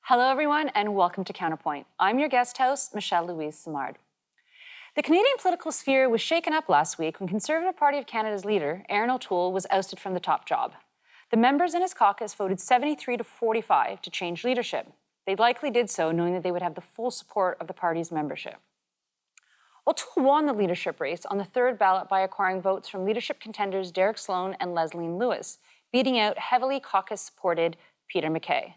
Hello, everyone, and welcome to Counterpoint. I'm your guest host, Michelle-Louise Simard. The Canadian political sphere was shaken up last week when Conservative Party of Canada's leader, Erin O'Toole, was ousted from the top job. The members in his caucus voted 73 to 45 to change leadership. They likely did so knowing that they would have the full support of the party's membership. O'Toole won the leadership race on the third ballot by acquiring votes from leadership contenders Derek Sloan and Leslie Lewis, beating out heavily caucus-supported Peter MacKay.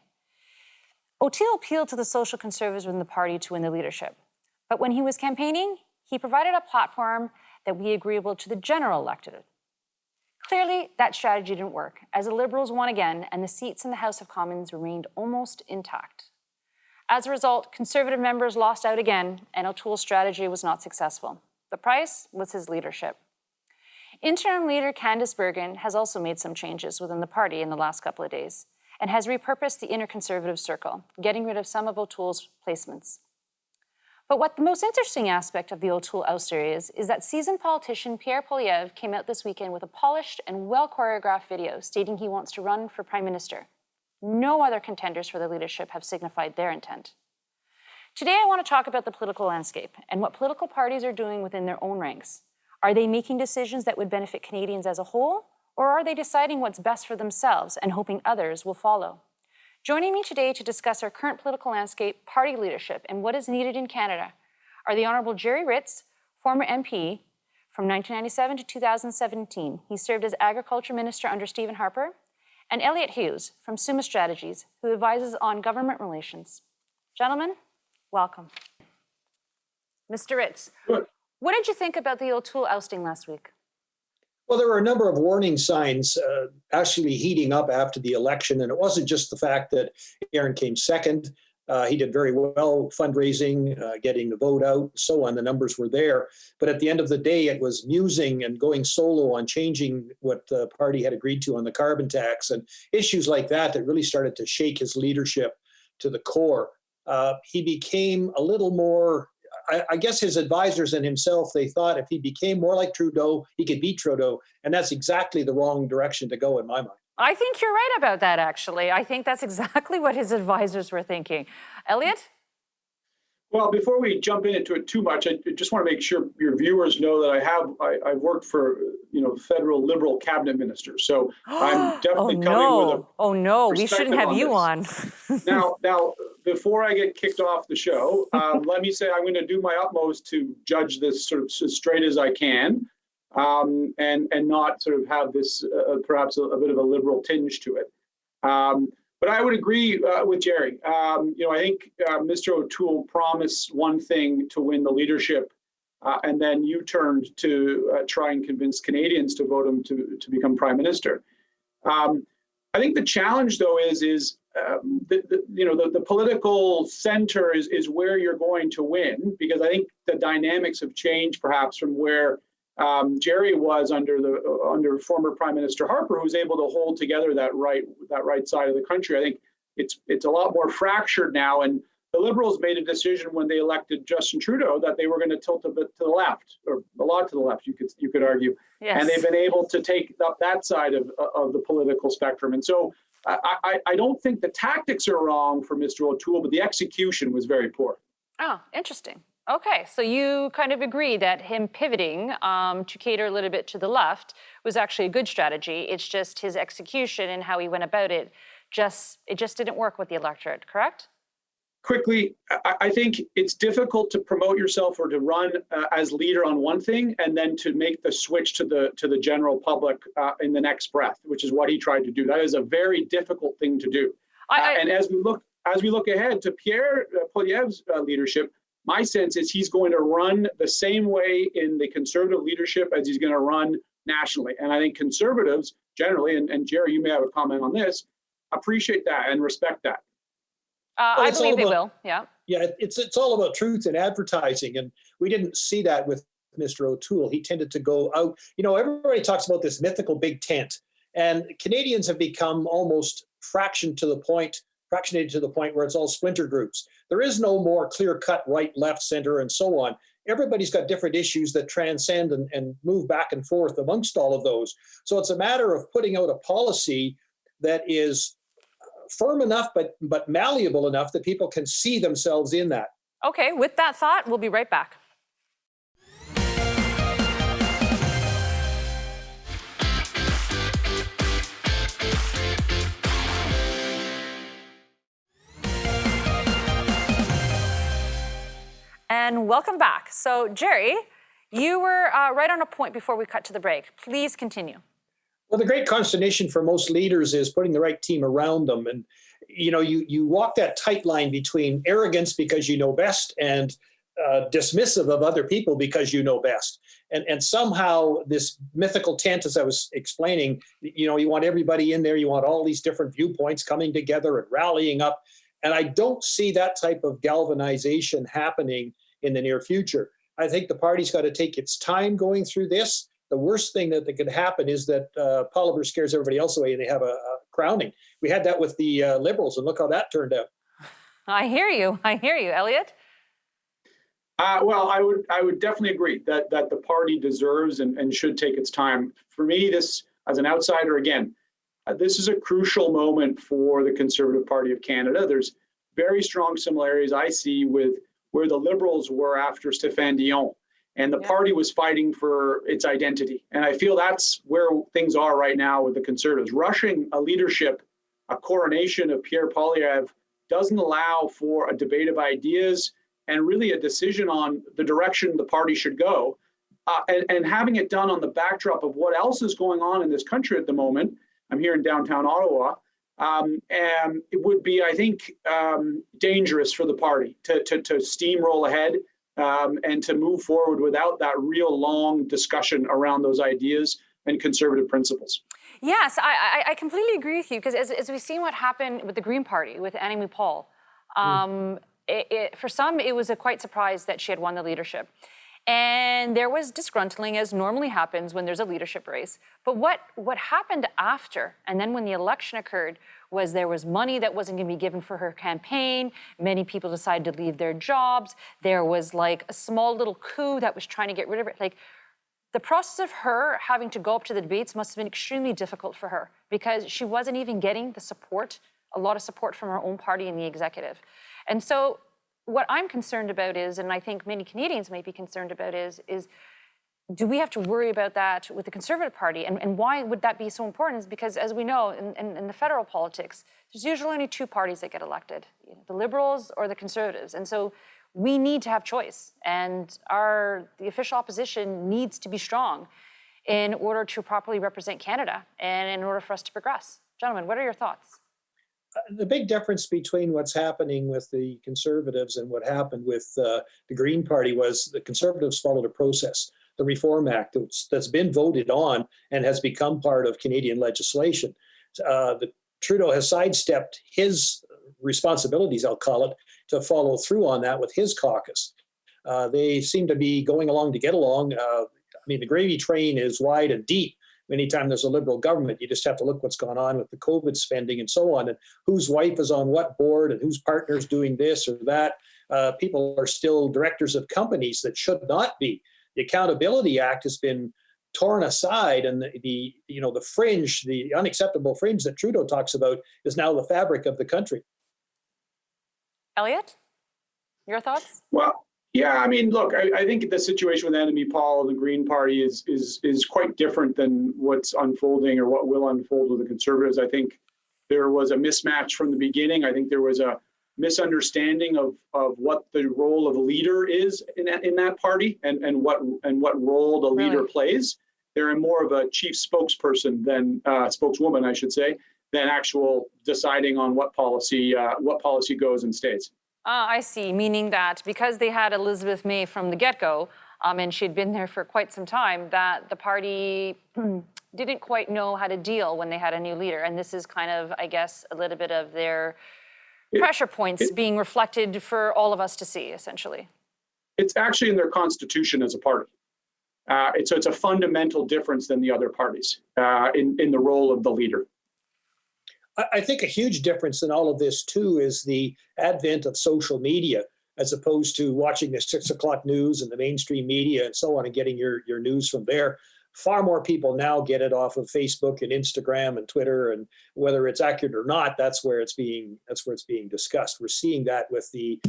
O'Toole appealed to the social conservatives within the party to win the leadership. But when he was campaigning, he provided a platform that would be agreeable to the general electorate. Clearly, that strategy didn't work, as the Liberals won again and the seats in the House of Commons remained almost intact. As a result, Conservative members lost out again, and O'Toole's strategy was not successful. The price was his leadership. Interim leader Candice Bergen has also made some changes within the party in the last couple of days, and has repurposed the inner Conservative circle, getting rid of some of O'Toole's placements. But what the most interesting aspect of the O'Toole ouster is that seasoned politician Pierre Poilievre came out this weekend with a polished and well-choreographed video stating he wants to run for Prime Minister. No other contenders for the leadership have signified their intent. Today, I want to talk about the political landscape and what political parties are doing within their own ranks. Are they making decisions that would benefit Canadians as a whole? Or are they deciding what's best for themselves and hoping others will follow? Joining me today to discuss our current political landscape, party leadership, and what is needed in Canada are the Honourable Gerry Ritz, former MP from 1997 to 2017. He served as Agriculture Minister under Stephen Harper, and Elliot Hughes from Summa Strategies, who advises on government relations. Gentlemen, welcome. Mr. Ritz, what did you think about the O'Toole ousting last week? Well, there were a number of warning signs actually heating up after the election. And it wasn't just the fact that Erin came second. He did very well fundraising, getting the vote out, so on. The numbers were there. But at the end of the day, it was musing and going solo on changing what the party had agreed to on the carbon tax and issues like that that really started to shake his leadership to the core. He became a little more, I guess his advisors and himself, they thought if he became more like Trudeau, he could beat Trudeau. And that's exactly the wrong direction to go in my mind. I think you're right about that, actually. I think that's exactly what his advisors were thinking. Elliot? Well, before we jump into it too much, I just want to make sure your viewers know that I've worked for, federal Liberal cabinet ministers. So I'm definitely coming with a Oh no, we shouldn't have you on. Now, before I get kicked off the show, let me say I'm going to do my utmost to judge this sort of as straight as I can, and not sort of have this perhaps a bit of a Liberal tinge to it. But I would agree with Gerry. I think Mr. O'Toole promised one thing to win the leadership, and then you turned to try and convince Canadians to vote him to become Prime Minister. I think the challenge, though, is the political center is where you're going to win, because I think the dynamics have changed perhaps from where Gerry was under former Prime Minister Harper, who was able to hold together that right side of the country. I think it's a lot more fractured now, and the Liberals made a decision when they elected Justin Trudeau that they were going to tilt a bit to the left, or a lot to the left, you could argue. Yes. And they've been able to take up that side of the political spectrum. And so I don't think the tactics are wrong for Mr. O'Toole, but the execution was very poor. Oh, interesting. Okay, so you kind of agree that him pivoting to cater a little bit to the left was actually a good strategy. It's just his execution and how he went about it, it just didn't work with the electorate, correct? Quickly, I think it's difficult to promote yourself or to run as leader on one thing and then to make the switch to the general public in the next breath, which is what he tried to do. That is a very difficult thing to do. And as we look ahead to Pierre Poilievre's leadership, my sense is he's going to run the same way in the Conservative leadership as he's going to run nationally. And I think Conservatives generally, and Gerry, you may have a comment on this, appreciate that and respect that. I believe they will, yeah. Yeah, it's all about truth in advertising, and we didn't see that with Mr. O'Toole. He tended to go out. Everybody talks about this mythical big tent, and Canadians have become almost fractionated to the point where it's all splinter groups. There is no more clear-cut right, left, center, and so on. Everybody's got different issues that transcend and move back and forth amongst all of those. So it's a matter of putting out a policy that is firm enough, but malleable enough that people can see themselves in that. Okay, with that thought, we'll be right back. And welcome back. So, Gerry, you were right on a point before we cut to the break. Please continue. Well, the great consternation for most leaders is putting the right team around them. And, you walk that tight line between arrogance because you know best and dismissive of other people because you know best. And somehow this mythical tent, as I was explaining, you want everybody in there. You want all these different viewpoints coming together and rallying up. And I don't see that type of galvanization happening in the near future. I think the party's got to take its time going through this. The worst thing that could happen is that Polliver scares everybody else away and they have a crowning. We had that with the Liberals, and look how that turned out. I hear you, Elliot. Well, I would definitely agree that the party deserves and should take its time. For me, this, as an outsider, again, this is a crucial moment for the Conservative Party of Canada. There's very strong similarities I see with where the Liberals were after Stéphane Dion. And the party was fighting for its identity. And I feel that's where things are right now with the Conservatives. Rushing a leadership, a coronation of Pierre Poilievre doesn't allow for a debate of ideas and really a decision on the direction the party should go. And having it done on the backdrop of what else is going on in this country at the moment. I'm here in downtown Ottawa. And it would be, I think, dangerous for the party to steamroll ahead and to move forward without that real long discussion around those ideas and conservative principles. Yes, I completely agree with you, because as we've seen what happened with the Green Party, with Annie Paul, for some, it was a quite surprise that she had won the leadership. And there was disgruntling, as normally happens when there's a leadership race. But what happened after, and then when the election occurred, was there was money that wasn't going to be given for her campaign. Many people decided to leave their jobs. There was like a small little coup that was trying to get rid of it. Like, the process of her having to go up to the debates must have been extremely difficult for her, because she wasn't even getting a lot of support from her own party in the executive. And so what I'm concerned about is, and I think many Canadians may be concerned about is do we have to worry about that with the Conservative Party? And why would that be so important? Is because, as we know, in the federal politics, there's usually only two parties that get elected, the Liberals or the Conservatives. And so we need to have choice. And the official opposition needs to be strong in order to properly represent Canada and in order for us to progress. Gentlemen, what are your thoughts? The big difference between what's happening with the Conservatives and what happened with the Green Party was the Conservatives followed a process, the Reform Act that's been voted on and has become part of Canadian legislation. Trudeau has sidestepped his responsibilities, I'll call it, to follow through on that with his caucus. They seem to be going along to get along. The gravy train is wide and deep. Anytime there's a Liberal government, you just have to look what's gone on with the COVID spending and so on, and whose wife is on what board and whose partner's doing this or that. People are still directors of companies that should not be. The Accountability Act has been torn aside, and the fringe, the unacceptable fringe that Trudeau talks about, is now the fabric of the country. Elliot, your thoughts? Well, yeah, look, I think the situation with Annie Paul and the Green Party is quite different than what's unfolding or what will unfold with the Conservatives. I think there was a mismatch from the beginning. I think there was a misunderstanding of what the role of a leader is in that party and what role the leader plays. They're more of a chief spokesperson than spokeswoman, I should say, than actual deciding on what policy goes and stays. I see, meaning that because they had Elizabeth May from the get-go, and she'd been there for quite some time, that the party didn't quite know how to deal when they had a new leader. And this is kind of, I guess, a little bit of their pressure points being reflected for all of us to see, essentially. It's actually in their constitution as a party. So it's a fundamental difference than the other parties in the role of the leader. I think a huge difference in all of this, too, is the advent of social media, as opposed to watching the 6 o'clock news and the mainstream media and so on and getting your news from there. far more people now get it off of Facebook and Instagram and Twitter, and whether it's accurate or not, that's where it's being discussed. We're seeing that with the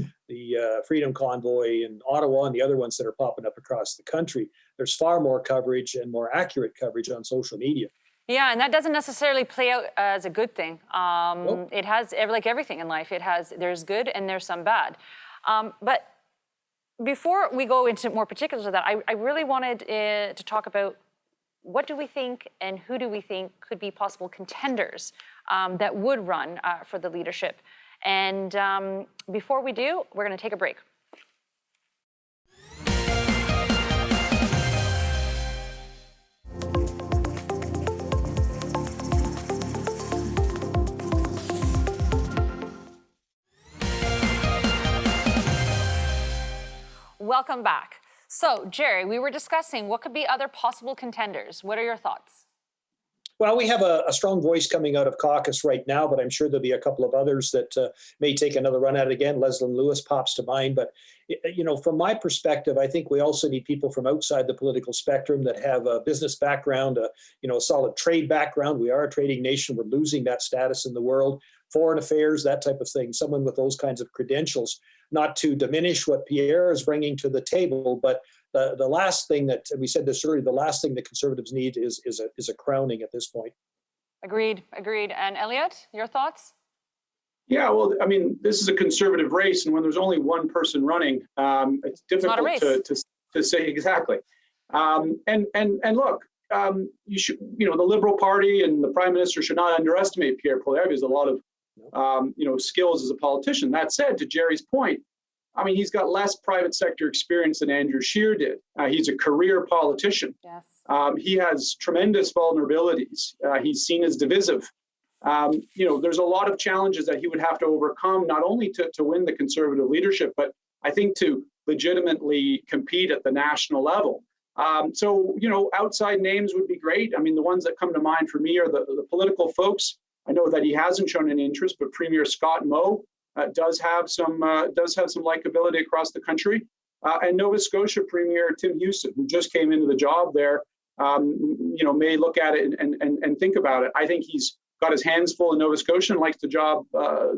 Freedom Convoy in Ottawa and the other ones that are popping up across the country. There's far more coverage and more accurate coverage on social media. Yeah, and that doesn't necessarily play out as a good thing. Nope. It has, like everything in life, there's good and there's some bad. But before we go into more particulars of that, I really wanted to talk about what do we think and who do we think could be possible contenders that would run for the leadership. And before we do, we're going to take a break. Welcome back. So, Gerry, we were discussing what could be other possible contenders. What are your thoughts? Well, we have a strong voice coming out of caucus right now, but I'm sure there'll be a couple of others that may take another run at it again. Leslyn Lewis pops to mind. But, from my perspective, I think we also need people from outside the political spectrum that have a business background, a solid trade background. We are a trading nation. We're losing that status in the world. Foreign affairs, that type of thing. Someone with those kinds of credentials, not to diminish what Pierre is bringing to the table, but the last thing that, we said this earlier, the last thing the Conservatives need is a crowning at this point. Agreed. And Elliot, your thoughts? Yeah, well, I mean, this is a Conservative race, and when there's only one person running, it's difficult to say exactly. And look, you should, the Liberal Party and the Prime Minister should not underestimate Pierre Poilievre. He has a lot of skills as a politician. That said, to Gerry's point, I mean, he's got less private sector experience than Andrew Scheer did. He's a career politician. Yes. He has tremendous vulnerabilities. He's seen as divisive. There's a lot of challenges that he would have to overcome, not only to win the Conservative leadership, but I think to legitimately compete at the national level. So, outside names would be great. I mean, the ones that come to mind for me are the political folks. I know that he hasn't shown an interest, but Premier Scott Moe does have some likability across the country, and Nova Scotia Premier Tim Houston, who just came into the job there, may look at it and think about it. I think he's got his hands full in Nova Scotia and likes the job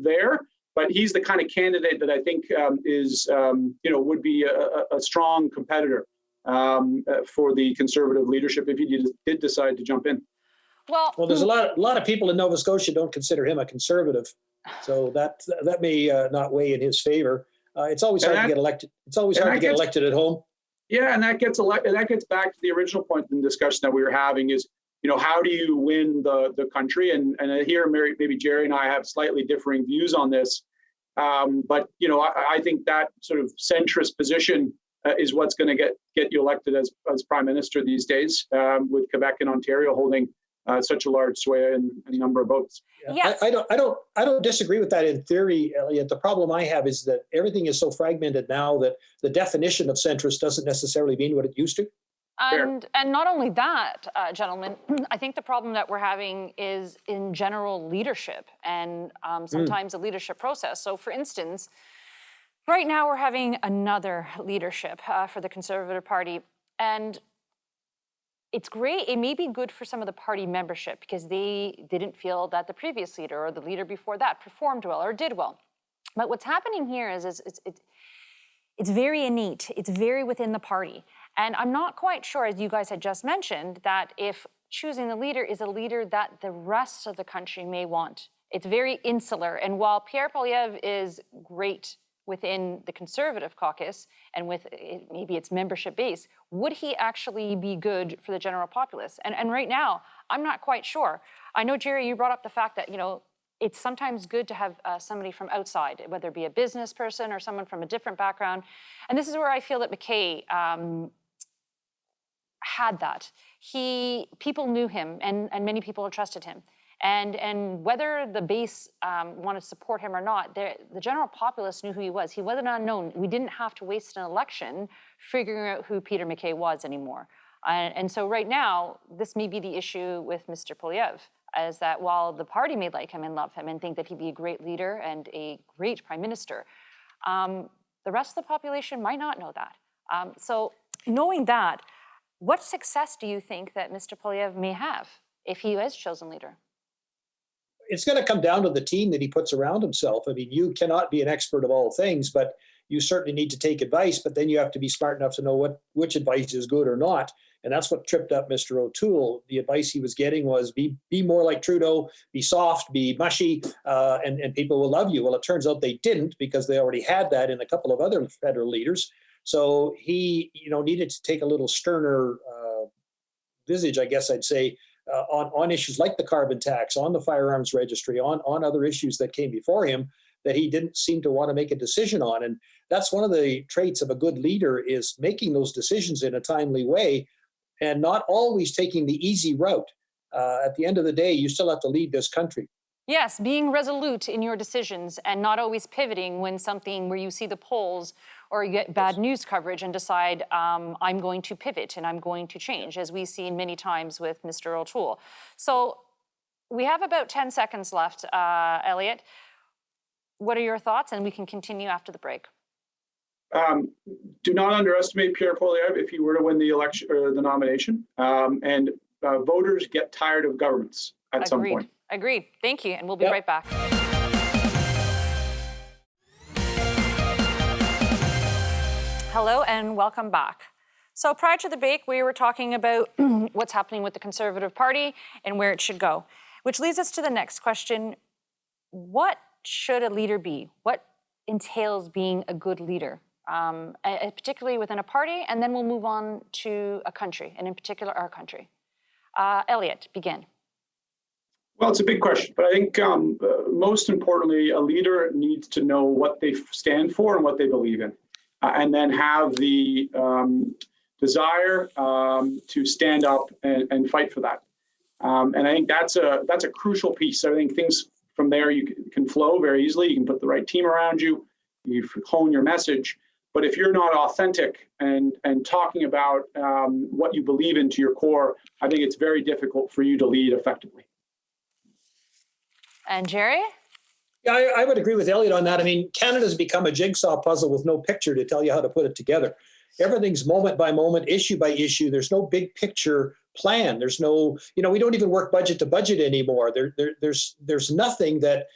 there, but he's the kind of candidate that I think would be a strong competitor for the Conservative leadership if he did decide to jump in. Well, there's a lot of people in Nova Scotia don't consider him a Conservative, so that may not weigh in his favor. It's always hard to get elected. It's always hard to get elected at home. Yeah, and that gets back to the original point in the discussion that we were having is, how do you win the country? And here, maybe Gerry and I have slightly differing views on this, but I think that sort of centrist position is what's going to get you elected as Prime Minister these days, with Quebec and Ontario holding such a large sway and number of votes. Yes. I don't disagree with that in theory, Elliot. The problem I have is that everything is so fragmented now that the definition of centrist doesn't necessarily mean what it used to. And not only that, gentlemen, I think the problem that we're having is in general leadership and sometimes a leadership process. So for instance, right now we're having another leadership for the Conservative Party, and it's great. It may be good for some of the party membership because they didn't feel that the previous leader or the leader before that performed well or did well. But what's happening here is it's very innate. It's very within the party. And I'm not quite sure, as you guys had just mentioned, that if choosing the leader is a leader that the rest of the country may want. It's very insular. And while Pierre Poilievre is great within the Conservative caucus and with maybe its membership base, would he actually be good for the general populace? And right now, I'm not quite sure. I know, Gerry, you brought up the fact that, it's sometimes good to have somebody from outside, whether it be a business person or someone from a different background. And this is where I feel that McKay had that. People knew him and many people trusted him. And whether the base wanted to support him or not, the general populace knew who he was. He wasn't unknown. We didn't have to waste an election figuring out who Peter MacKay was anymore. And so right now, this may be the issue with Mr. Poilievre, is that while the party may like him and love him and think that he'd be a great leader and a great prime minister, the rest of the population might not know that. So knowing that, What success do you think that Mr. Poilievre may have if he is chosen leader? It's going to come down to the team that he puts around himself. I mean, you cannot be an expert of all things, but you certainly need to take advice, but then you have to be smart enough to know which advice is good or not. And that's what tripped up Mr. O'Toole. The advice he was getting was be more like Trudeau, be soft, be mushy, and people will love you. Well, it turns out they didn't, because they already had that in a couple of other federal leaders. So he, needed to take a little sterner visage, I guess I'd say, on issues like the carbon tax, on the firearms registry, on other issues that came before him that he didn't seem to want to make a decision on. And that's one of the traits of a good leader, is making those decisions in a timely way and not always taking the easy route. At the end of the day, you still have to lead this country. Yes, being resolute in your decisions and not always pivoting when something where you see the polls or you get bad news coverage and decide, I'm going to pivot and I'm going to change, as we've seen many times with Mr. O'Toole. So we have about 10 seconds left, Elliot. What are your thoughts? And we can continue after the break. Do not underestimate Pierre Poilievre if he were to win the election or the nomination. And voters get tired of governments at some point. Agreed. Thank you. And we'll be right back. Hello and welcome back. So prior to the break, we were talking about what's happening with the Conservative Party and where it should go, which leads us to the next question. What should a leader be? What entails being a good leader, particularly within a party? And then we'll move on to a country, and in particular, our country. Elliot, begin. Well, it's a big question, but I think most importantly, a leader needs to know what they stand for and what they believe in, and then have the desire to stand up and fight for that. And I think that's a crucial piece. I think things from there you can flow very easily. You can put the right team around you. You hone your message. But if you're not authentic and talking about what you believe in to your core, I think it's very difficult for you to lead effectively. And Gerry? Yeah, I would agree with Elliot on that. I mean, Canada's become a jigsaw puzzle with no picture to tell you how to put it together. Everything's moment by moment, issue by issue. There's no big picture plan. There's no, we don't even work budget to budget anymore. There's nothing that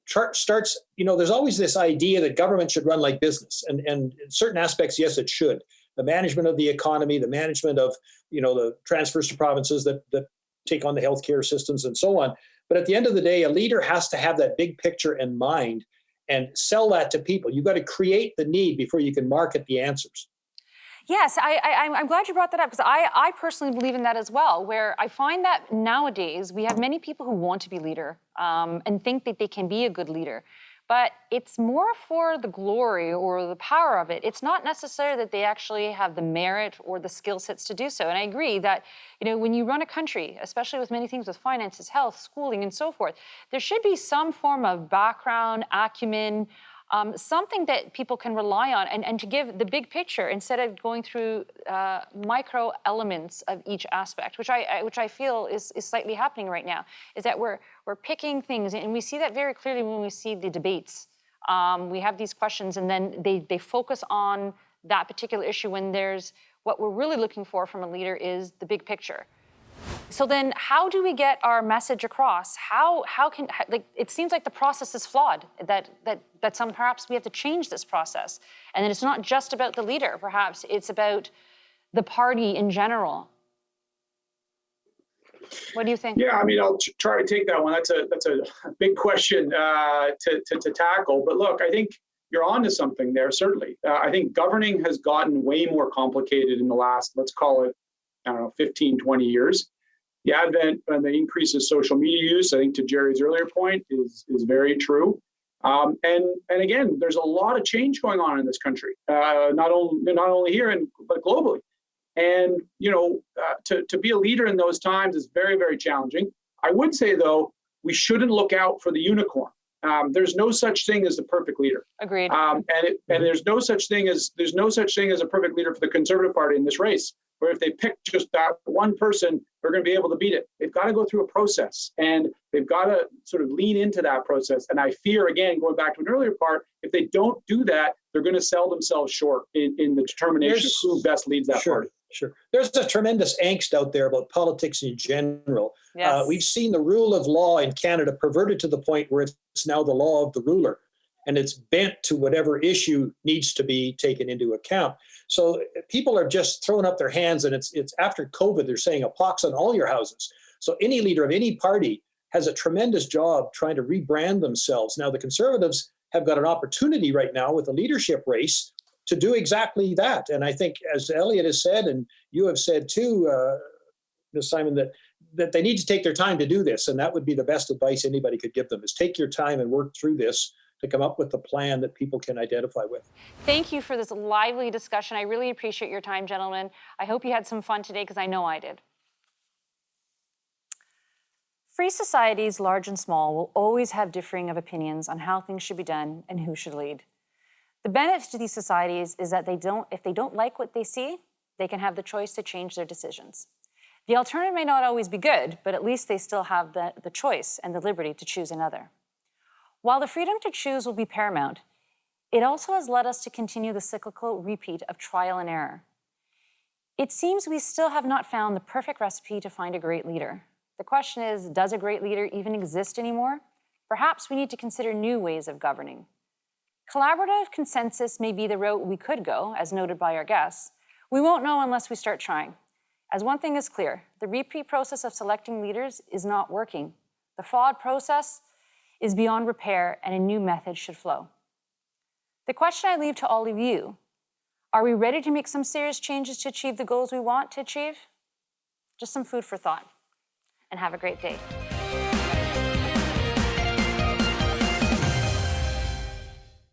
starts, there's always this idea that government should run like business. And in certain aspects, yes, it should. The management of the economy, the management of, the transfers to provinces that take on the healthcare systems and so on. But at the end of the day, a leader has to have that big picture in mind and sell that to people. You've got to create the need before you can market the answers. Yes, I'm glad you brought that up, because I personally believe in that as well, where I find that nowadays we have many people who want to be leader and think that they can be a good leader. But it's more for the glory or the power of it. It's not necessarily that they actually have the merit or the skill sets to do so. And I agree that, when you run a country, especially with many things with finances, health, schooling, and so forth, there should be some form of background, acumen, something that people can rely on and to give the big picture instead of going through micro elements of each aspect, which I feel is slightly happening right now, is that we're picking things, and we see that very clearly when we see the debates. We have these questions, and then they focus on that particular issue when there's what we're really looking for from a leader is the big picture. So then how do we get our message across? How can it seems like the process is flawed, that perhaps we have to change this process. And then it's not just about the leader, perhaps it's about the party in general. What do you think? Yeah, I mean, I'll try to take that one. That's a big question to tackle. But look, I think you're onto something there, certainly. I think governing has gotten way more complicated in the last, let's call it, 15, 20 years. The advent and the increase of social media use, I think to Gerry's earlier point, is very true. And again, there's a lot of change going on in this country, not only here but globally. And to be a leader in those times is very, very challenging. I would say though, we shouldn't look out for the unicorn. There's no such thing as the perfect leader. Agreed. And there's no such thing as a perfect leader for the Conservative Party in this race. Where if they pick just that one person, they're going to be able to beat it. They've got to go through a process, and they've got to sort of lean into that process. And I fear, again, going back to an earlier part, if they don't do that, they're going to sell themselves short in the determination of who best leads that party. Sure. There's a tremendous angst out there about politics in general. Yes. We've seen the rule of law in Canada perverted to the point where it's now the law of the ruler, and it's bent to whatever issue needs to be taken into account. So people are just throwing up their hands, and it's after COVID, they're saying a pox on all your houses. So any leader of any party has a tremendous job trying to rebrand themselves. Now, the Conservatives have got an opportunity right now with the leadership race to do exactly that. And I think, as Elliot has said, and you have said too, Ms. Simon, that they need to take their time to do this. And that would be the best advice anybody could give them, is take your time and work through this to come up with the plan that people can identify with. Thank you for this lively discussion. I really appreciate your time, gentlemen. I hope you had some fun today, because I know I did. Free societies, large and small, will always have differing of opinions on how things should be done and who should lead. The benefit to these societies is that if they don't like what they see, they can have the choice to change their decisions. The alternative may not always be good, but at least they still have the choice and the liberty to choose another. While the freedom to choose will be paramount, it also has led us to continue the cyclical repeat of trial and error. It seems we still have not found the perfect recipe to find a great leader. The question is, does a great leader even exist anymore? Perhaps we need to consider new ways of governing. Collaborative consensus may be the route we could go, as noted by our guests. We won't know unless we start trying. As one thing is clear, the repeat process of selecting leaders is not working. The flawed process is beyond repair, and a new method should flow. The question I leave to all of you, are we ready to make some serious changes to achieve the goals we want to achieve? Just some food for thought, and have a great day.